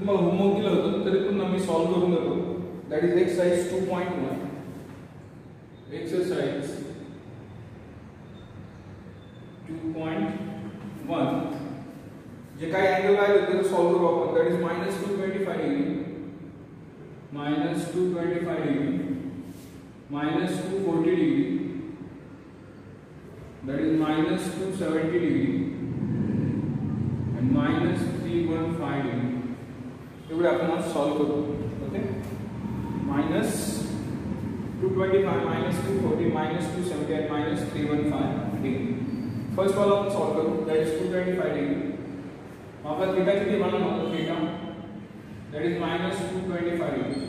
तुम्हाला होमवर्क दिलं होतं तरी पुन्हा मी सॉल्व करून देतो. That is exercise 2.1. एक्सरसाइज 2.1 जे काही अँगल आहे ते सॉल्व करू आपण. That is -225 degree, -225 degree, -240 degree, that is -270 degree and -315 degree. एवढे आपण आज सॉल्व करू. Okay, -225, -240, -270 and -315 degree. फर्स्ट वाला आपण सॉल्व करू. that is 225 degree. आपला थीटा किती बनवणार? Theta that is -225 degree.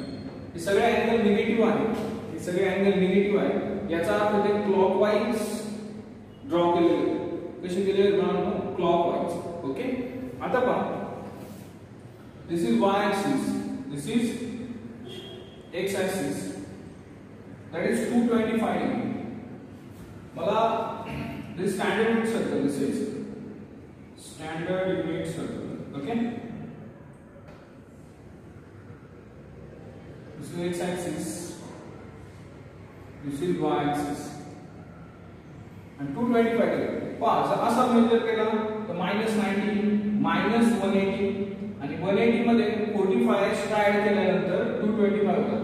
हे सगळे अँगल निगेटिव्ह आहे. हे सगळे अँगल निगेटिव्ह आहे. याचा अर्थ ते क्लॉकवाईज ड्रॉ केलेले. कसे केलेले बनवतो? क्लॉकवाईज. ओके, आता पहा, this is y axis, this is x axis, that is 225 degree. मला this standard unit circle, this is standard unit circle. Okay, this is x axis, this is y axis and 225 degree. पहा, असा major केला तर -90, -180 आणि 180 मध्ये 45 extra add केल्यानंतर 225 होता.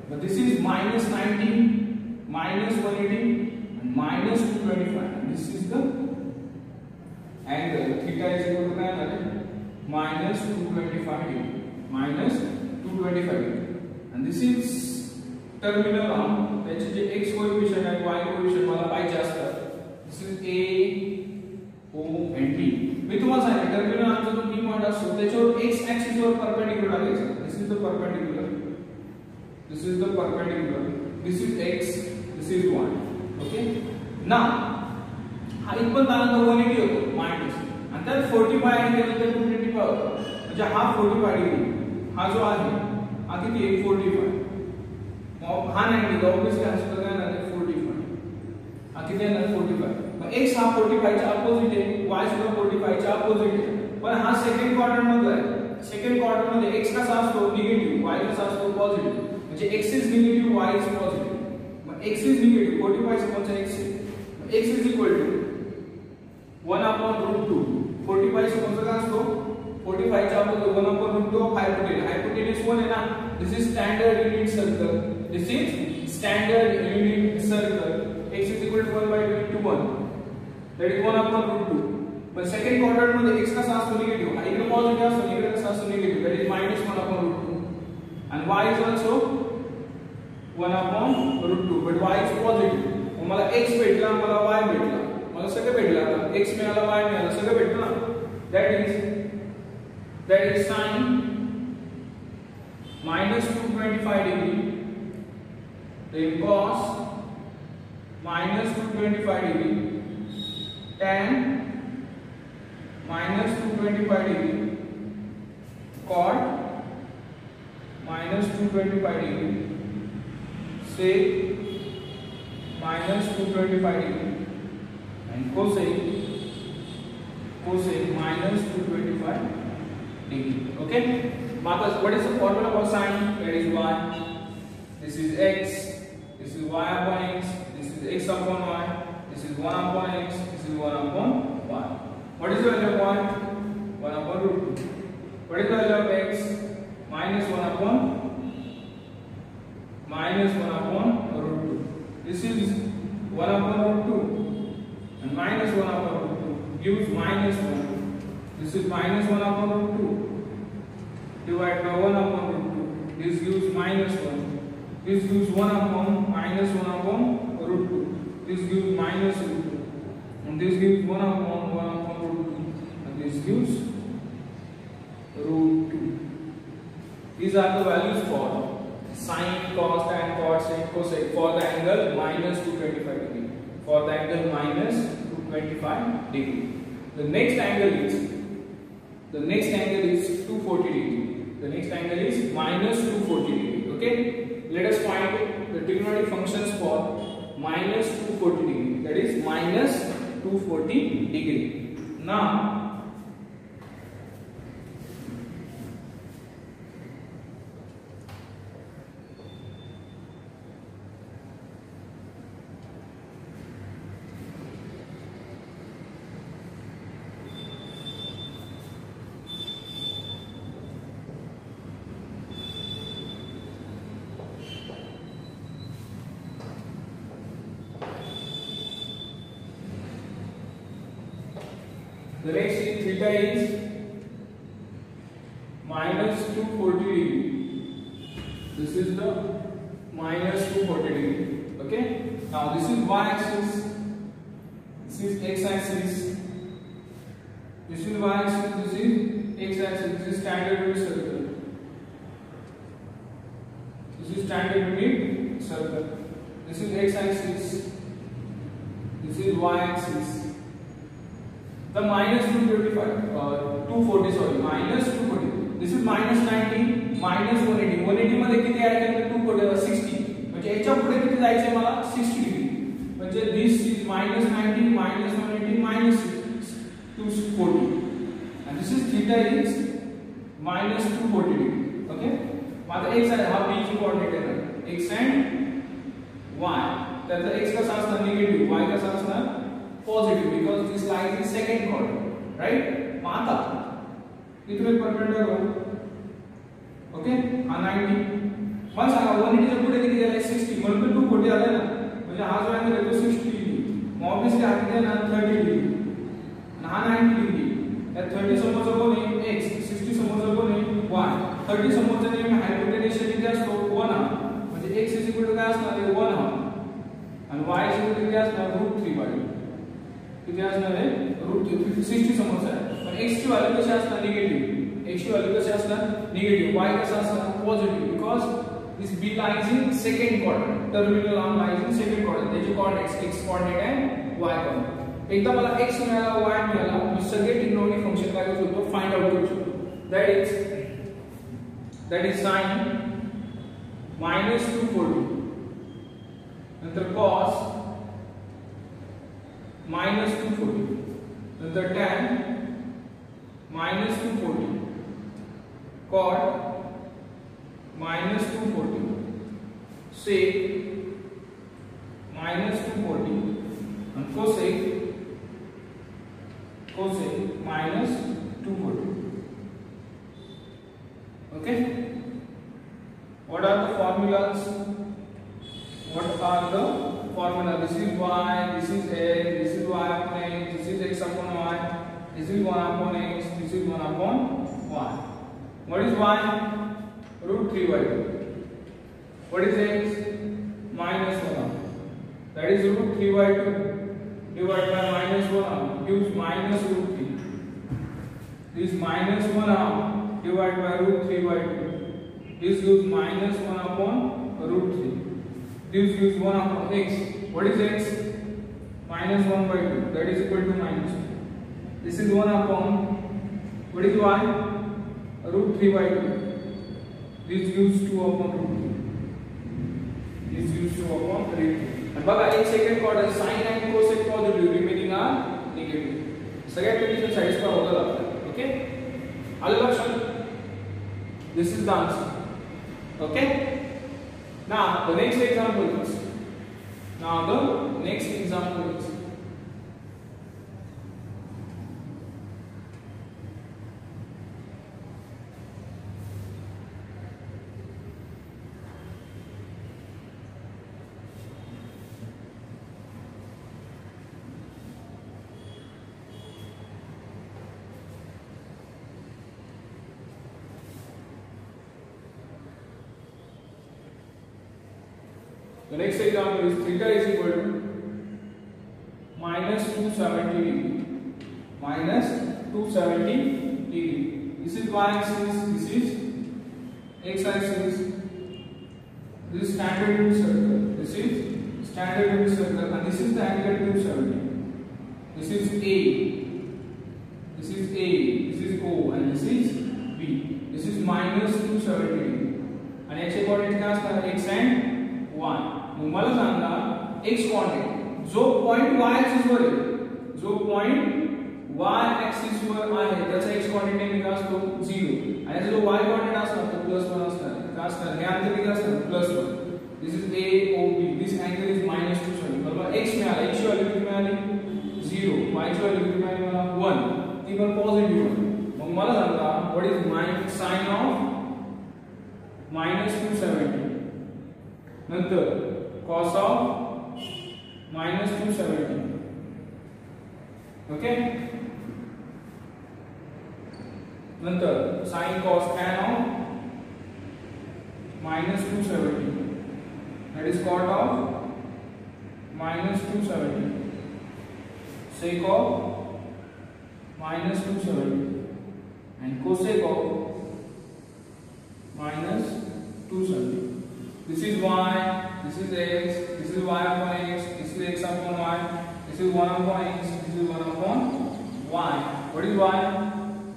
but this is -90, -180 and -225. this is the angle. theta is equal to काय आहे? -225 degree, -225 degree. and this is terminal arm. त्याचे जे x कोएफिशिएंट आणि y कोएफिशिएंट मला पाहिजे असतात. This is a, o and d. मी तुम्हाला सांगितलं टर्मिनल आर्मचा जो बी पॉइंट असतो त्याच्यावर x ऍक्सिस वर परपेंडिक्युलर टाकायचं. This is the perpendicular, this is the perpendicular, this is x, this is y. Okay, now हा इक्वल झाल्यानंतर 180 होतो मायनस आणि त्यात 45 ऍड केल्यानंतर 225 होतो. म्हणजे हा 45 डिग्री हा जो आहे हा किती आहे? 45. मग हा 90 ऑब्वियसली आन्सर काय आहे? 45. हा किती आहे? 45. मग x हा 45 च्या अपोजिट आहे, y सुद्धा 45 च्या अपोजिट आहे. पण हा सेकंड क्वाड्रंट मध्ये आहे. सेकंड क्वाड्रंट मध्ये x कसा असतो? निगेटिव्ह, y कसा असतो? पॉझिटिव्ह. म्हणजे x is negative, y is positive. Mug x is negative, 45 समोरचा x आहे. मग x इज इक्वल टू 1/√2. 45 समोरचा काय असतो? 45 च्या अपोजिट 1/√2 ऑफ हायपोटेन्यूस. हायपोटेन्यूस 1 आहे ना. This is standard unit circle. This is standard unit circle. x is equal to 1/2, that is 1/√2. but second quadrant मध्ये x कसा असतो? निगेटिव्ह. हा इकडे पॉझिटिव्ह असतो, इकडे कसा असतो? Negative. that is -1/√2 and y is also 1/√2 but y is positive. मग मला x भेटला, मला y भेटला, मला सगळं भेटलं. आता x मिळाला, y मिळाला, सगळं भेटलं ना. that is sin -225 degree, then cos -225 degree, tan -225 degree, cot -225 degree, sec -225 degree and cosec -225 degree. Okay, what is the formula for sin? That is y, this is x, this is y upon x, this is x upon y, this is 1 upon x, this is 1 upon y. What is the value of y? 1/√2. What is the value of x? -1 upon -1/√2. This is 1/√2 and -1/√2 gives -1. This is -1/√2 divided by 1/√2. This gives -1. This gives 1 upon -1/√2. This gives -√2 and this gives 1 upon 1/√2 and this gives √2. These are the values for sin, cos, tan, cot, sec, cosec for the angle -225 degree. For the angle -225 degree. The next angle is 240 degree. The next angle is -240 degree. Okay. Let us find the trigonometric functions for -240 degree. That is -240 degree. Now the next is theta is minus 240 degree. This is the minus 240 degree. Okay. Now this is y axis. This is x axis. This is y axis. This is x axis. This is standard unit circle. This is standard unit circle. This is x axis. This is y axis. The minus 240 sorry, minus 240. This is minus 90, minus 180. 180 मध्ये किती add केलं? 240 60. म्हणजे याच्या पुढे किती जायचे मला? 60 degree. म्हणजे this is minus 90, minus 180, minus 240. And this is theta is minus 240 degree. Okay. आता x आहे हा b ची कोऑर्डिनेट आहे. x and y. त्याचा x कसा असणार? निगेटिव्ह. y कसा असणार? Positive. Because this lies in second quadrant. Right. मग आता इथून एक परपेंडिक्युलर ओके हा 90 मला सांगा 180 च्या पुढे किती गेलाय 60 म्हणून 240 आलाय ना म्हणजे हा जो अँगल आहे तो 60 डिग्री मग ऑब्वियसली हा किती आहे ना 30 डिग्री आणि हा 90 डिग्री या 30 समोरचा कोण आहे x 60 समोरचा कोण आहे y 30 समोरचा नेहमी हायपोटेन्यूज किती असतो 1 हाफ म्हणजे x काय असणार आहे 1 हाफ आणि y किती असणार √3 किती असणार आहे √3 समोरचा आहे पण x ची व्हॅल्यू कशी असणार निगेटिव्ह x ची व्हॅल्यू कशी असणार निगेटिव्ह y कसा असणार positive because this b lies in second quadrant terminal arm lies in second quadrant त्याचे कोऑर्डिनेट्स x कोऑर्डिनेट आहे y कोऑर्डिनेट एकदा मला x मिळाला y मिळाला मी सगळे ट्रिग्नोमेट्रिक फंक्शन काय करू शकतो फाइंड आउट करू शकतो that is sin minus 240 नंतर cos minus 240 नंतर tan minus 240 cot minus 240 sec minus 240 and cosec minus 240. Okay, what are the formulas? This is y, this is x, this is y upon x, this is x upon y, this is 1 upon x, this is 1 upon y. What is y? √3/2. What is x? minus 1 that is √3/2 divided by minus 1 gives minus √3. This minus 1 divided by √3/2. This gives minus 1 upon √3. This gives 1 upon x. What is x? minus 1/2 that is equal to minus 2. This is 1 upon what is y? √3/2. This gives 2 upon √3. This gives 2 upon √3. And बघा एक second quadrant sin and cosec positive remaining are negative सगळ्या condition satisfy होतात आपल्याला okay आलं लक्षात this is the answer okay now the next example is the next example is theta is equal to minus 270 degree. Minus 270 degree. This is y axis, this is x axis. This is standard unit circle. This is standard unit circle and this is the angle 270. This is A. This is A. This is O and this is B. This is minus 270 degree. And x coordinate काय असणार x and y. मला सांगा x coordinate जो point y axis वर आहे जो point y axis वर आहे त्याचा x coordinate नेहमी काय असतो 0 आणि जो y कोऑर्डिनेट असणार तो +1 असणार काय असणार हे अंतर किती असणार +1 this is a o b this angle is -270 बरोबर x मिळाला x ची व्हॅल्यू किती मिळाली 0 y ची व्हॅल्यू किती मिळाली मला 1 ती पण पॉझिटिव्ह मग मला सांगा व्हॉट इज sin ऑफ -270 नंतर cos of -270 okay नंतर sin cos tan of minus 270, that is cot of minus 270, sec of minus 270, and cosec of minus 270. This is y, this is x, this is y upon x, this is x upon y, this is 1 upon x, this is 1 upon y. What is y?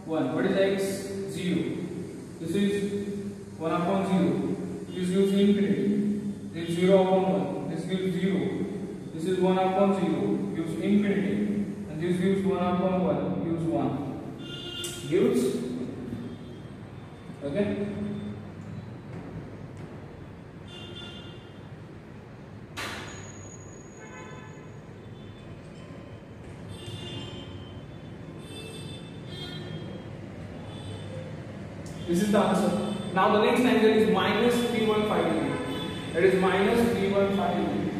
1. What is x? 0. This is 1 upon 0. This gives infinity. This is 0 upon 1. This gives 0. This is 1 upon 0. Gives infinity. And this gives 1 upon 1. Gives 1. Gives. Okay? This is the answer. Now the next angle is minus 315 degree. That is minus 315 degree.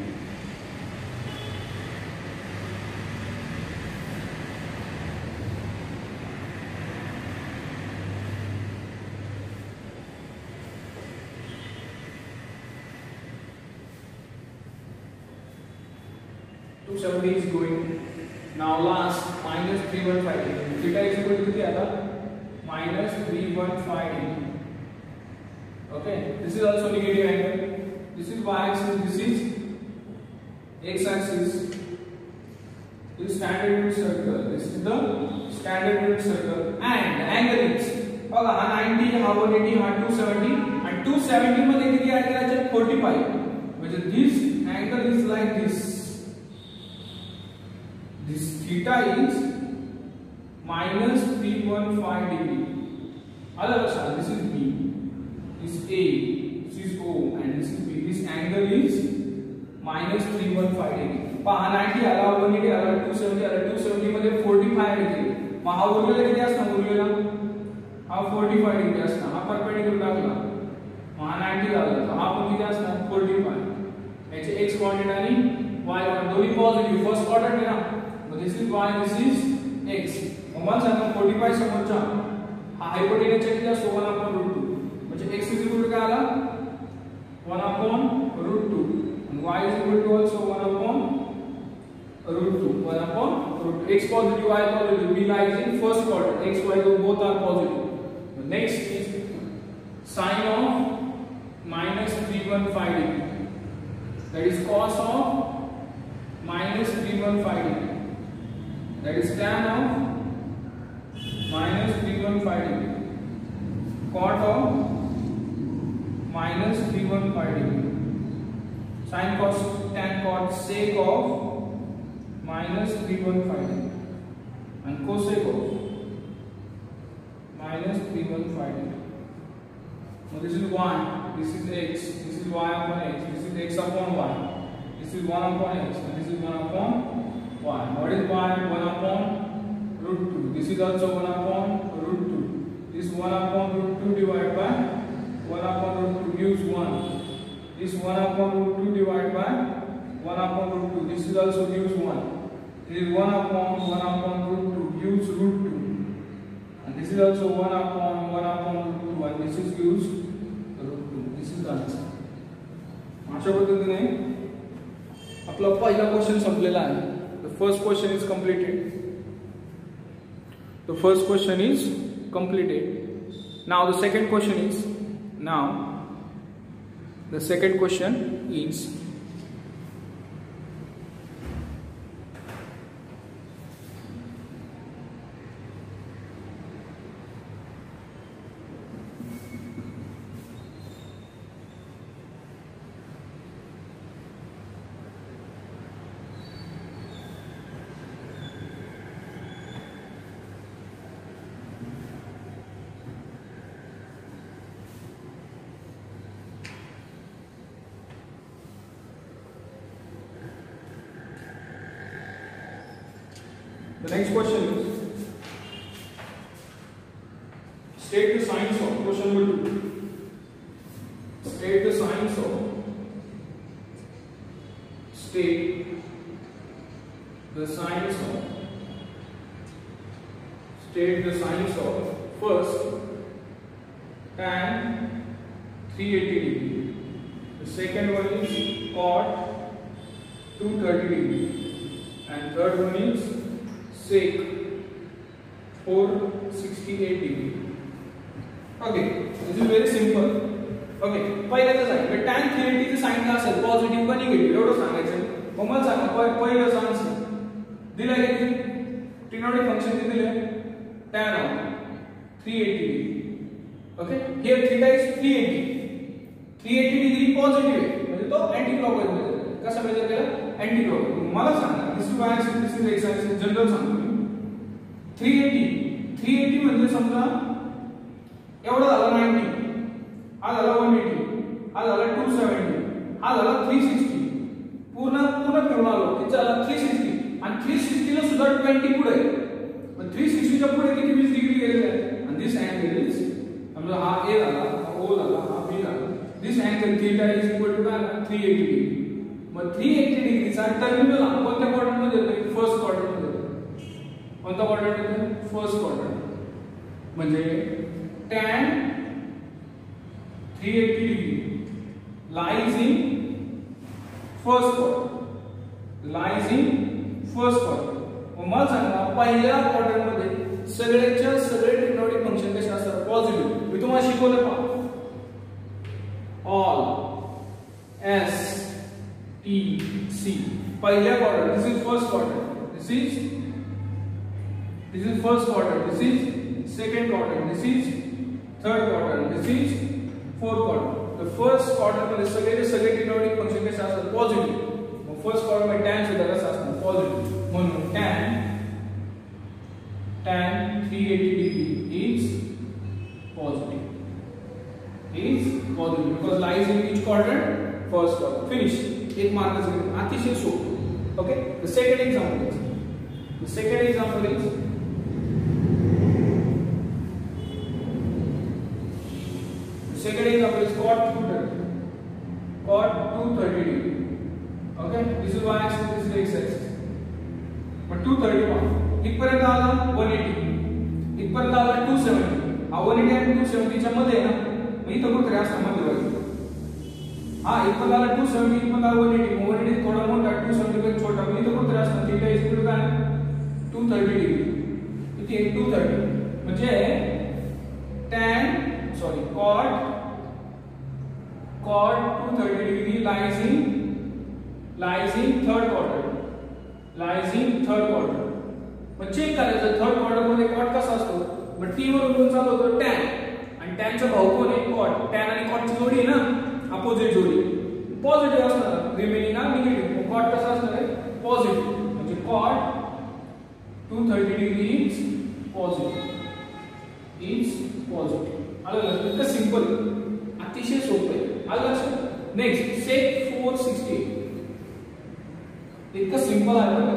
is going. Now last minus 315 degree. Theta is equal to the minus 315 degree. Okay, this is also negative angle. This is y-axis. This is x-axis. This is standard unit circle. This is the standard unit circle, and the angle is 90, 180, 270, and 270 मध्ये किती angle आहे 45. Which is this angle is like this. This theta is minus 315 degree. This is B, this is A, this is O, and this is B. This angle is minus 315 degree. 90 आला, 180 आला, 270 आला, 270 मध्ये 45 degree. मग हा उरलेला किती असणार? उरलेला हा 45 डिग्री असणार. हा परपेंडिक्युलर टाकला, मग हा 90 झाला. हा पण किती असणार? 45. याचे x कोऑर्डिनेट आणि y कोऑर्डिनेट दोन्ही पॉझिटिव्ह. फर्स्ट क्वाड्रंट आहे ना, मग this is y, this is x. मग वन सांगा 45 समोरचा हा हायपोटेनसचा किती असतो? 1/√2. म्हणजे x इज इक्वल टू काय आला? 1/√2. and y is equal to also 1/√2. 1/√2. X positive, y positive. B lies in first quadrant. X, y both are positive. The next is sine of minus 315 degree. That is cos of minus 315 degree. That is tan of minus 315 degree. Cot of minus 315 degree. Sin, cos, tan, cot, sec of minus 315 degree. And cosec of minus 315 degree. Now this is 1, this is x, this is y upon x, this is x upon y, this is 1 upon x, and this is 1 upon y. What is y? 1 upon √2. This is also 1 upon √2. This 1 upon √2 divided by 1 upon √2 gives 1. This 1 upon √2 divided by 1 upon √2. This is also gives 1. This is 1 upon √2 gives √2. And this is also 1 upon √2, and this is gives √2. This is the answer. अशा पद्धतीने आपला पहिला question संपलेला आहे. The first question is completed. The first question is completed. Now the second question is the next question is state the signs of question number 2. State the signs of first tan 380 degree. The second one is cot 230 degree, and third one is sec 468 degree. Okay, this is very simple. Okay, पहिल्याचं सांगितलं tan 380 चे sign काय असेल, positive का negative एवढं सांगायचं. मग मला सांगा पहिलं सांग दिलं किती ट्रिग्नोमेट्रिक फंक्शन किती दिले tan of 380. Okay, here theta is 380 degree positive आहे म्हणजे तो अँटी क्लॉकवाईज मध्ये कसा मेजर केला अँटी क्लॉकवाईज. मला सांगा this is y axis this is x axis general सांगतो मी. 380 म्हणजे समजा एवढा झाला 90, हा झाला 180, हा झाला 270, हा झाला 360. पूर्ण फिरून आलो किती झाला 360, आणि 360 ला सुद्धा 20 पुढे. मग 360 च्या पुढे किती 20 डिग्री गेलेले आहे. आणि दिस अँगल इज समजा हा a झाला, हा o झाला, हा b झाला. This angle theta is equal to काय 380 डिग्री. मग 380 डिग्रीचा टर्मिनल कोणत्या क्वाड्रंट मध्ये येतो, फर्स्ट क्वाड्रंट मध्ये. कोणता क्वाड्रंट येतो, फर्स्ट क्वाड्रंट. म्हणजे tan 380 degree lies in first quadrant. मला सांगा पहिल्या क्वाड्रंट मध्ये सगळ्याच्या सगळे ट्रिग्नोमेट्रिक फंक्शन कसे असतात, पॉझिटिव्ह. मी तुम्हाला शिकवलं पहा, ऑल S T C पहिल्या quadrant. This is first quadrant, this is first quadrant, this is second quadrant, this is third quadrant, this is fourth quadrant. The first quadrant मध्ये सगळे trigonometric function कसे असतात, positive. मग first quadrant मध्ये tan सुद्धा कसा असणार, positive. म्हणून tan 380 degree is positive because lies in which quadrant, first quadrant. Finish. एक मार्क अतिशय सोपं. Okay, the second example is cot 230 degree. Okay, this is y axis, this is x axis. but 231 इथपर्यंत आला 180, इथपर्यंत आला 270. हा 180 आणि 270 च्या मध्ये आहे ना, मग इथं कुठे असणार मध्यभागी. हा इथपर्यंत आला 270, इथपर्यंत आला 180. 180 थोडा मोठा, 270 पेक्षा छोटा, मग इथं कुठे असणार थीटा इज इक्वल टू काय 230 डिग्री. इथे 230 म्हणजे cot 230 degree lies in third quadrant. मग चेक करायचं थर्ड क्वाड्रंट मध्ये कॉट कसा असतो. मग t वरून कोण चालू होतो tan, आणि tan चा भाऊ कोण आहे कॉट. tan आणि कॉट ची जोडी आहे ना, अपोजिट जोडी, पॉझिटिव्ह असणार. रिमेनिंग हा निगेटिव्ह. कॉट कसा असणार आहे पॉझिटिव्ह. म्हणजे cot 230 degree is positive. आलं लक्षात. इतकं सिंपल, अतिशय सोपं आहे. आलं लक्षात. Next sec 468. इतकं सिंपल आहे बघा.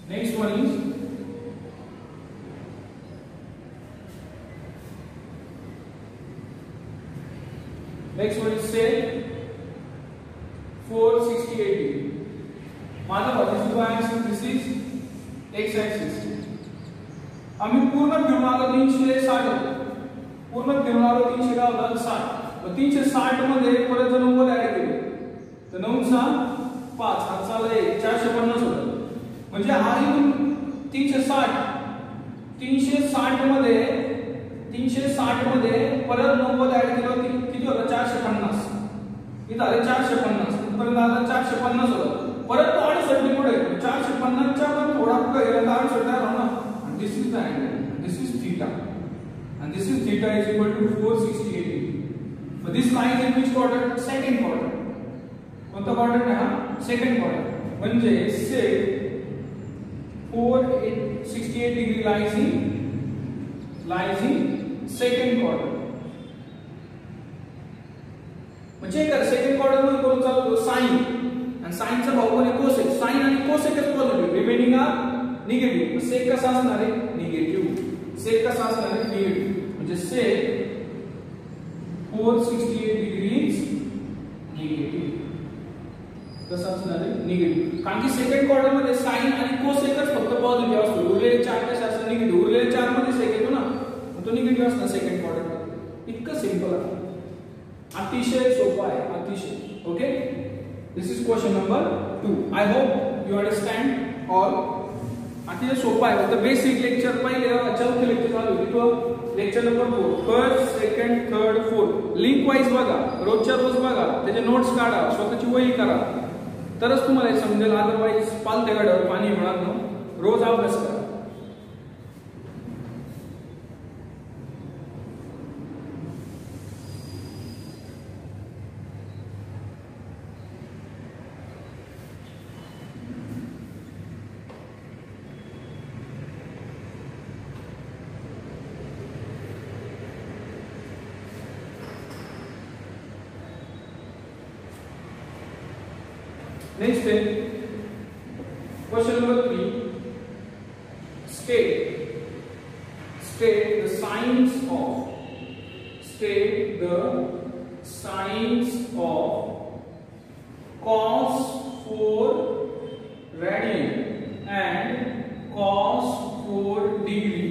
Next one is sec 468 degree. माझा this is y axis, this is x axis. आम्ही पूर्ण फिरून आलो 360. पूर्ण फिरून आलो 300 गावला 60. मग 360 मध्ये परत जर नंबर ऍड केले तर 9 6 5 हात चालला 450 होतं. म्हणजे हा इथून 360 मध्ये परत 90 ऍड केलं किती होतं 450. इथं आले 450, इथपर्यंत आला 450 होतं. परत तो 68 पुढे 450 च्या पण थोडा पुढे गेला तर 68 आला ना. आणि this is the angle, this is theta, and this is theta is equal to 468 degree. But this lies in which quadrant? Second quadrant. कोणता क्वाड्रंट आहे हा? Second quadrant. म्हणजे sec 468 degree lies in second quadrant. म्हणजे काय second quadrant मध्ये कोण चालतो sin, आणि sin चा भाऊ कोण आहे cosec. sin आणि cosec is positive, remaining are negative. sec कसा असणार आहे निगेटिव्ह. sec कसा असणार आहे निगेटिव्ह. म्हणजे sec 468 degrees निगेटिव्ह. कसं असणार आहे निगेटिव्ह. कारण की सेकंड क्वाड्रंट मध्ये sin आणि cosecच फक्त पॉझिटिव्ह असतो. उरलेले चार कसे असतात निगेटिव्ह. उरलेले चार मध्ये sec येतो ना, तो निगेटिव्ह असणार सेकंड क्वाड्रंटमध्ये. इतकं सिंपल आहे, अतिशय सोपं आहे, अतिशय. Okay, this is question number 2. I hope you understand all. अतिशय सोपं आहे, फक्त बेसिक लेक्चर पहिले चौथे लेक्चर चालू होती, तो lecture number 4. First, second, third, fourth link wise बघा, रोजच्या रोज बघा, त्याचे नोट्स काढा, स्वतःची वही करा, तरच तुम्हाला हे समजेल. अदरवाईज पालत्या गाड्यावर पाणी होणार नाही. रोज अभ्यास करा. Next is question number 3. State the signs of cos 4 radian and cos 4 degree,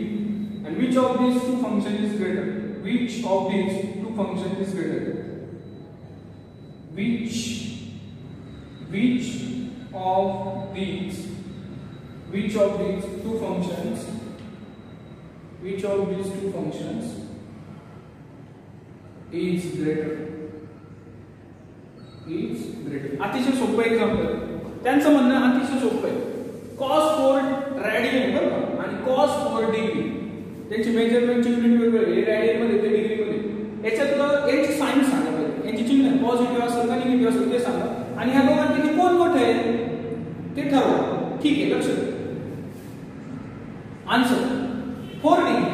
and which of these two functions is greater? Which of these two functions is greater? Which of these two functions is greater? अतिशय सोपं example. त्यांचं म्हणणं अतिशय सोपं आहे. cos 4 radian बरोबर आणि cos 4 degree, त्यांची मेजरमेंटची युनिट वेगवेगळी, रॅडियन मध्ये ते डिग्री मध्ये. याच्यात यांची साइन सांगा पाहिजे, यांची चिन्ह पॉझिटिव्ह असेल का निगेटिव्ह असेल ते सांगा, आणि ह्या दोघांपैकी कोण मोठं आहे ते ठरवा. ठीक आहे, लक्ष द्या. Answer 4 degree.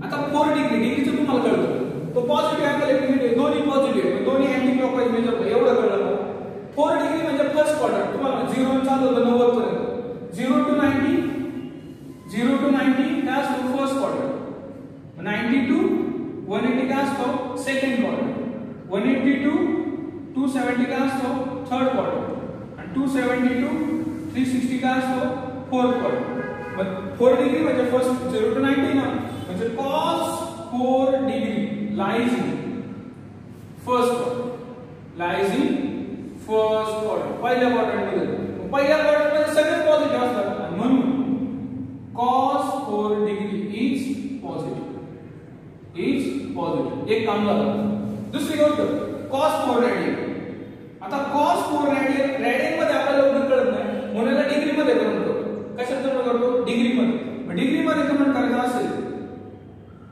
आता 4 डिग्रीचं तुम्हाला कळतं, तो पॉझिटिव्ह अँगल आहे निगेटिव्ह, दोन्ही पॉझिटिव्ह आहे, दोन्ही अँटी क्लॉकवाईज मेजर, एवढं कळलं. 4 डिग्री म्हणजे फर्स्ट क्वाड्रंट. तुम्हाला 0 चालू होतं 90 पर्यंत, 0 to 90 काय असतो फर्स्ट क्वाड्रंट, 90 to 180 काय असतो सेकंड क्वाड्रंट, 180 to 270 काय असतो थर्ड क्वाड्रंट, आणि 270 to 360 काय असतो फोर्थ क्वाड्रंट. मग 4 डिग्री म्हणजे फर्स्ट 0 to 90 ना, म्हणजे cos 4 degree lies in first quadrant, पहिल्या क्वाड्रंट मध्ये. पहिल्या क्वाड्रंट मध्ये सगळे पॉझिटिव्ह असतात, आणि म्हणून cos 4 डिग्री इज पॉझिटिव्ह. एक काम झालं. दुसरी गोष्ट cos 4 रॅडियन. आता cos 4 रॅडियन मध्ये आपल्याला एवढं कळत नाही, म्हणून याला डिग्री मध्ये कन्वर्ट करतो. कशात कन्वर्ट करतो? डिग्री मध्ये. मग डिग्री मध्ये कन्वर्ट करायचं असेल,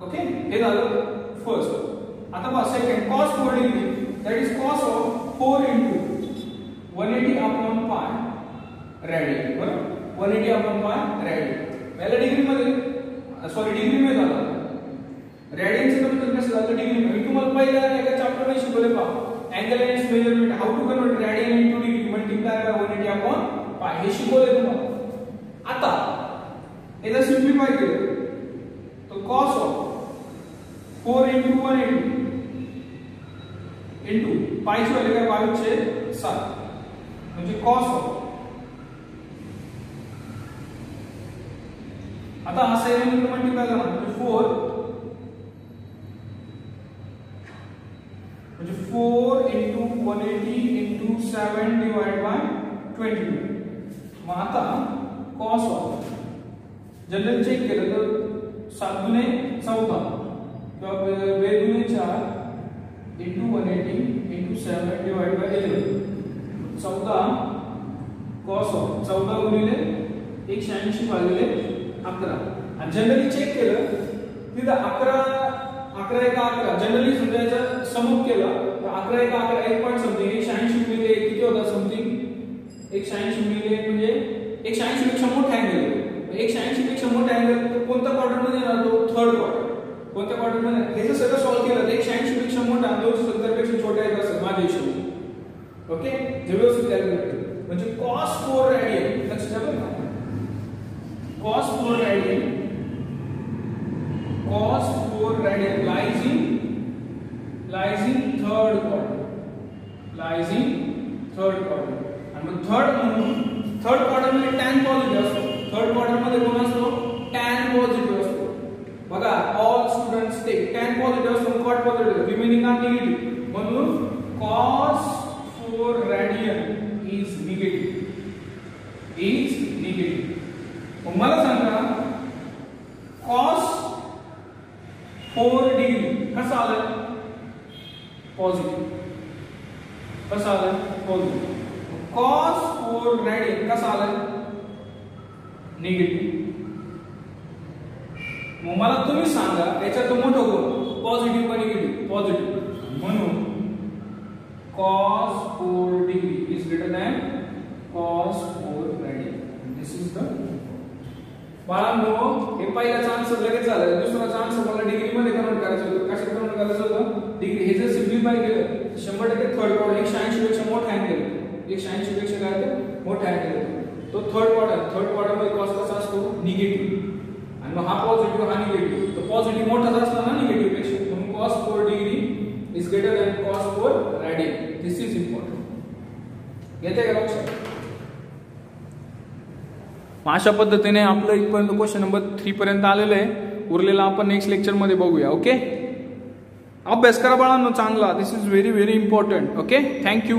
ओके, हे झालं फर्स्ट. आता पहा second, cos 4 degree that is cos of 4 into 180 upon pi radian, बरोबर, 180 upon pi radian. याला डिग्री मध्ये डिग्री मध्ये झालं. रॅडियनचं कन्वर्ट कसं झालं डिग्री मध्ये. तुम्हाला पहिल्या एका चॅप्टर मध्ये शिकवले पहा, angle and its measurement, how to convert radian into degree multiply by 180 upon pi, हे शिकवले तुम्हाला. आता हे जर सिम्प्लिफाय केलं तो cos of 4 into 180 into पायची value काय 22/7, म्हणजे cos of, आता हा 7 into मल्टिप्लाय करा म्हणजे 4 into 180 into 7 divided by 22. मग आता cos of जनरल चेक केलं तर 7 दुने 14 किंवा 2 दुने 4 into 180 into 7 divided by 11, 14 cos of 14 गुणिले 180 भागिले 11. आणि जनरली चेक केलं तिथं 11 जनरली समजायचं समूह केला तर 11 1 पॉइंट समथिंग 180 गुणिले किती होता समथिंग 180 गुणिले म्हणजे 180 पेक्षा मोठा अँगल. 180 पेक्षा मोठा अँगल कोणत्या क्वाड्रंट मध्ये येणार? तो थर्ड क्वाड्रंट. कोणत्या क्वाड्रंट मध्ये? हे जर सगळं सॉल्व्ह केलं तर 180 पेक्षा मोठा 270 पेक्षा छोटा आहे असं माझ्या हिशोबाने. ओके, जे व्यवस्थित कॅल्क्युलेट म्हणजे cos 4 रॅडियन, लक्षात ठेवा ना, cos 4 radian lies in third quadrant, आणि मग थर्ड क्वाड्रंट मध्ये tan पॉझिटिव्ह असतो. थर्ड क्वाड्रंट मध्ये कोण असतो? tan पॉझिटिव्ह असतो. बघा ऑल पॉझिटिव्ह असतो cot positive, remaining are negative, म्हणून cos 4 radian इज निगेटिव्ह, मग मला सांगा cos 4 डिग्री कसा आला? पॉझिटिव्ह. कसा आला? पॉझिटिव्ह. cos 4 radian कसा आला? निगेटिव्ह. मग मला तुम्ही सांगा याच्यात मोठं कोण, पॉझिटिव्ह का निगेटिव्ह? पॉझिटिव्ह. म्हणून cos 4 degree is greater than cos 4 radian. This is the बाळांनो, हे पहिलाचा आन्सर लगेच झाला. दुसराचा आन्सर मला डिग्री मध्ये कन्वर्ट करायचं होतं. कशात कन्वर्ट करायचं होतं? डिग्री. हे जर सिम्प्लिफाय केलं 100% थर्ड क्वाड्रंट 180 पेक्षा मोठा अँगल, 180 पेक्षा काय होतं? मोठा अँगल. तो थर्ड क्वाड्रंट मध्ये cos कसा असतो? निगेटिव्ह. आणि मग हा पॉझिटिव्ह हा निगेटिव्ह. तो पॉझिटिव्ह मोठाच असला ना निगेटिव्ह पेक्षा, म्हणून cos 4 degree is greater than cos 4 radian. This is important. येते का लक्षात? अशा पद्धतीने आपलं इथपर्यंत क्वेश्चन नंबर 3 पर्यंत आलेलं आहे. उरलेला आपण नेक्स्ट लेक्चर मध्ये बघूया. ओके, अभ्यास करा बाळांनो चांगला. This is very very important. Okay, thank you.